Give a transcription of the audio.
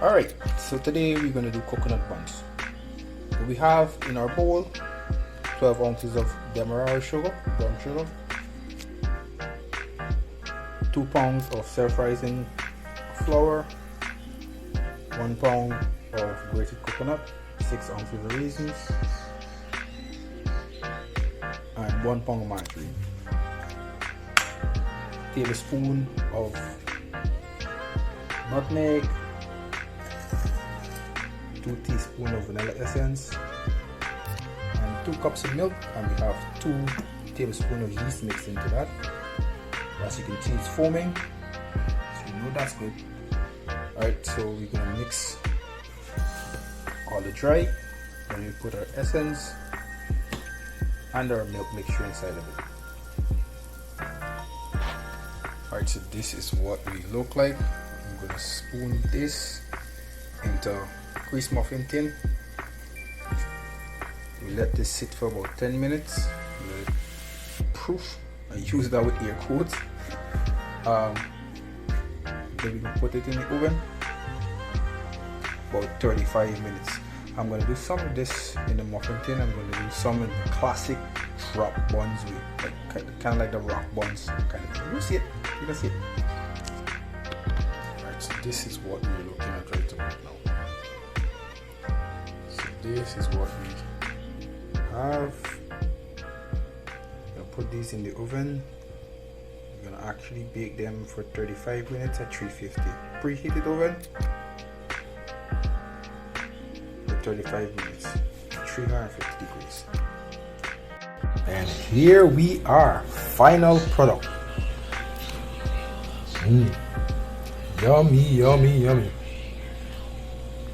Alright, so today we're going to do coconut buns. We have in our bowl 12 ounces of Demarara sugar, brown sugar, 2 pounds of self-rising flour, 1 pound of grated coconut, 6 ounces of raisins, and 1 pound of margarine, tablespoon of nutmeg, 2 teaspoons of vanilla essence, and 2 cups of milk, and we have 2 tablespoons of yeast mixed into that. As you can see, it's foaming, so you know that's good. Alright, so we're gonna mix all the dry, and we put our essence and our milk mixture inside of it. Alright, so this is what we look like. I'm gonna spoon this into grease muffin tin. We let this sit for about 10 minutes. Let it proof. I use that with air quotes. Then we can put it in the oven about 35 minutes. I'm going to do some of this in the muffin tin. I'm going to do some in the classic rock buns, with kind of like the rock buns kind of thing. You see it? You can see it. Alright, so this is what we're looking at right about now. So this is what we have. I'll put these in the oven. We're gonna actually bake them for 35 minutes at 350 preheated oven for 35 minutes, 350 degrees. And here we are, final product. Yummy, yummy, yummy.